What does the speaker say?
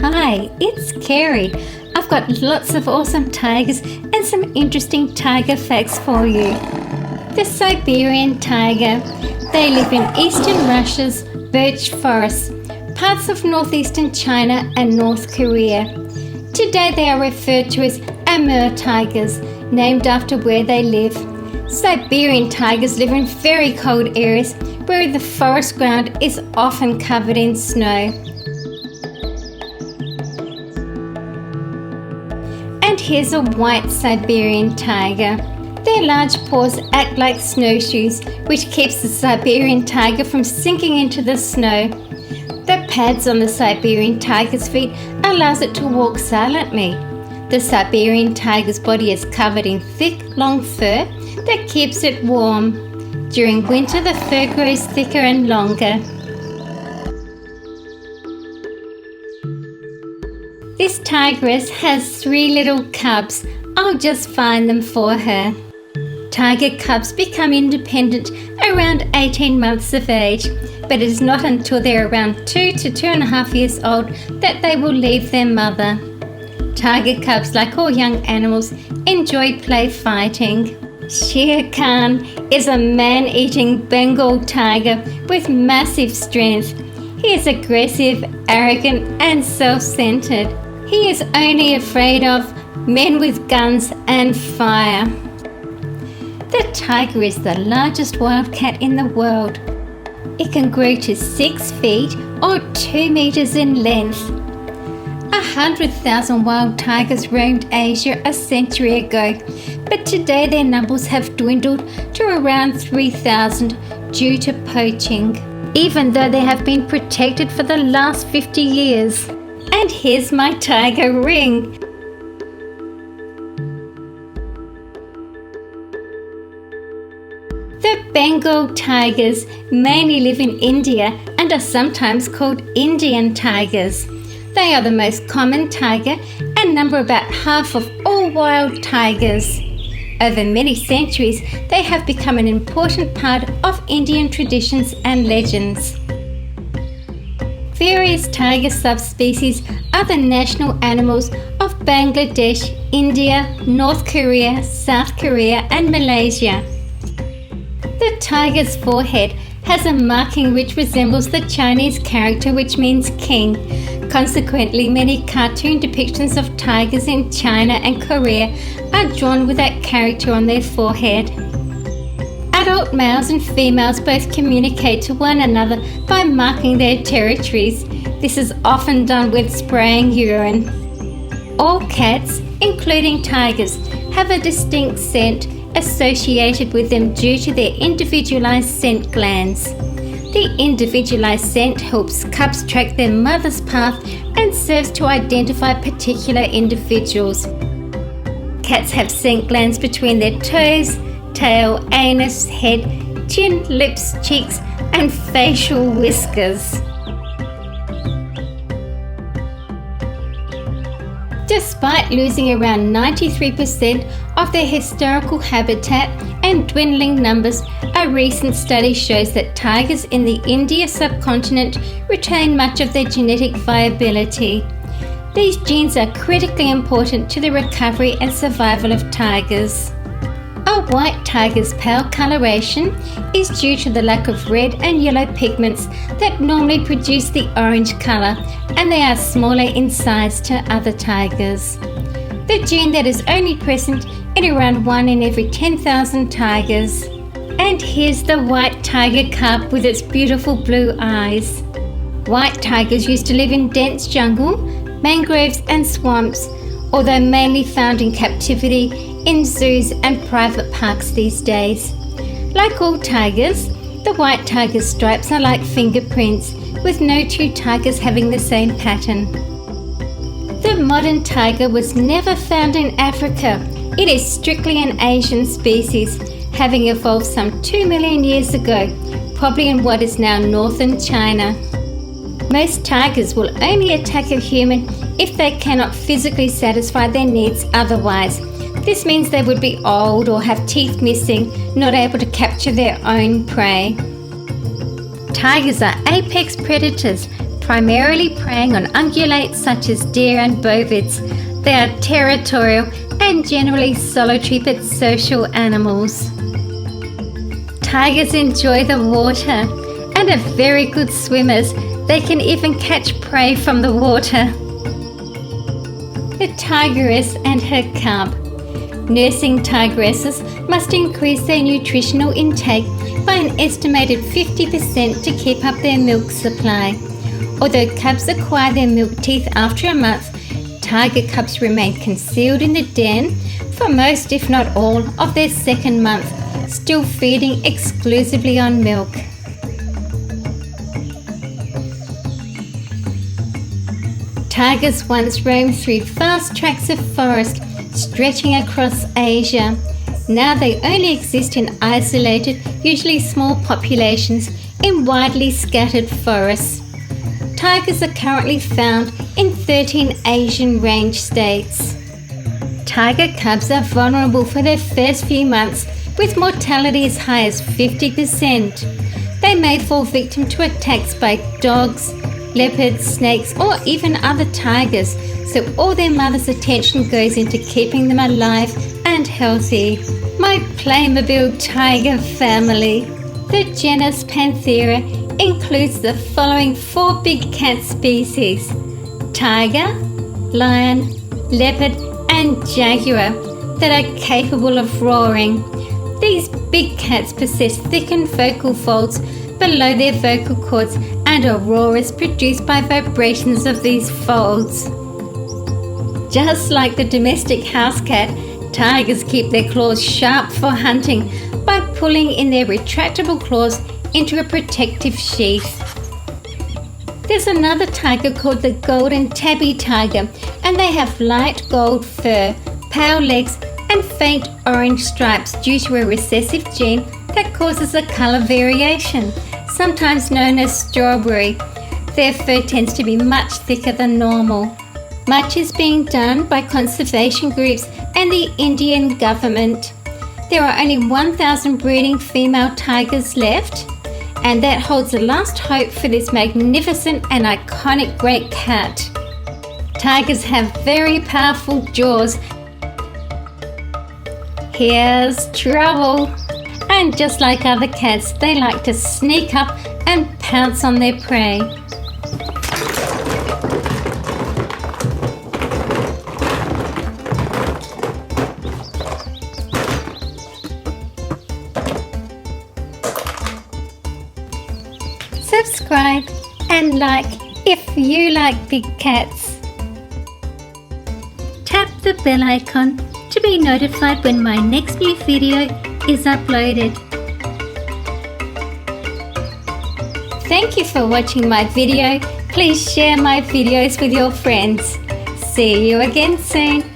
Hi, it's Kerry. I've got lots of awesome tigers and some interesting tiger facts for you. The Siberian tiger. They live in eastern Russia's birch forests, parts of northeastern China and North Korea. Today they are referred to as Amur Tigers, named after where they live. Siberian tigers live in very cold areas where the forest ground is often covered in snow. And here's a white Siberian tiger. Their large paws act like snowshoes, which keeps the Siberian tiger from sinking into the snow. The pads on the Siberian tiger's feet allows it to walk silently. The Siberian tiger's body is covered in thick, long fur that keeps it warm. During winter, the fur grows thicker and longer. This tigress has 3 little cubs. I'll just find them for her. Tiger cubs become independent around 18 months of age, but it is not until they're around 2 to 2.5 years old that they will leave their mother. Tiger cubs, like all young animals, enjoy play fighting. Shere Khan is a man-eating Bengal tiger with massive strength. He is aggressive, arrogant, and self-centered. He is only afraid of men with guns and fire. The tiger is the largest wild cat in the world. It can grow to 6 feet or 2 meters in length. 100,000 wild tigers roamed Asia a century ago, but today their numbers have dwindled to around 3,000 due to poaching, even though they have been protected for the last 50 years. And here's my tiger ring. The Bengal tigers mainly live in India and are sometimes called Indian tigers. They are the most common tiger and number about half of all wild tigers. Over many centuries, they have become an important part of Indian traditions and legends. Various tiger subspecies are the national animals of Bangladesh, India, North Korea, South Korea, and Malaysia. The tiger's forehead has a marking which resembles the Chinese character which means king. Consequently, many cartoon depictions of tigers in China and Korea are drawn with that character on their forehead. Adult males and females both communicate to one another by marking their territories. This is often done with spraying urine. All cats, including tigers, have a distinct scent associated with them due to their individualized scent glands. The individualized scent helps cubs track their mother's path and serves to identify particular individuals. Cats have scent glands between their toes, tail, anus, head, chin, lips, cheeks, and facial whiskers. Despite losing around 93% of their historical habitat and dwindling numbers, a recent study shows that tigers in the Indian subcontinent retain much of their genetic viability. These genes are critically important to the recovery and survival of tigers. A white tiger's pale coloration is due to the lack of red and yellow pigments that normally produce the orange color, and they are smaller in size to other tigers. The gene that is only present in around 1 in every 10,000 tigers. And here's the white tiger cub with its beautiful blue eyes. White tigers used to live in dense jungle, mangroves and swamps, although mainly found in captivity in zoos and private parks these days. Like all tigers, the white tiger's stripes are like fingerprints, with no 2 tigers having the same pattern. The modern tiger was never found in Africa. It is strictly an Asian species, having evolved some 2 million years ago, probably in what is now northern China. Most tigers will only attack a human if they cannot physically satisfy their needs otherwise. This means they would be old or have teeth missing, not able to capture their own prey. Tigers are apex predators, primarily preying on ungulates such as deer and bovids. They are territorial and generally solitary but social animals. Tigers enjoy the water and are very good swimmers. They can even catch prey from the water. The tigress and her cub. Nursing tigresses must increase their nutritional intake by an estimated 50% to keep up their milk supply. Although cubs acquire their milk teeth after a month, tiger cubs remain concealed in the den for most, if not all, of their second month, still feeding exclusively on milk. Tigers once roamed through vast tracts of forest stretching across Asia. Now they only exist in isolated, usually small populations in widely scattered forests. Tigers are currently found in 13 Asian range states. Tiger cubs are vulnerable for their first few months, with mortality as high as 50%. They may fall victim to attacks by dogs, leopards, snakes, or even other tigers, so all their mother's attention goes into keeping them alive and healthy. My Playmobil tiger family. The genus Panthera includes the following 4 big cat species: tiger, lion, leopard, and jaguar that are capable of roaring. These big cats possess thickened vocal folds below their vocal cords, and a roar is produced by vibrations of these folds. Just like the domestic house cat, tigers keep their claws sharp for hunting by pulling in their retractable claws into a protective sheath. There's another tiger called the golden tabby tiger, and they have light gold fur, pale legs, and faint orange stripes due to a recessive gene that causes a colour variation, sometimes known as strawberry. Their fur tends to be much thicker than normal. Much is being done by conservation groups and the Indian government. There are only 1,000 breeding female tigers left, and that holds the last hope for this magnificent and iconic great cat. Tigers have very powerful jaws. Here's trouble. And just like other cats, they like to sneak up and pounce on their prey. Subscribe and like if you like big cats. Tap the bell icon to be notified when my next new video is uploaded. Thank you for watching my video. Please share my videos with your friends. See you again soon.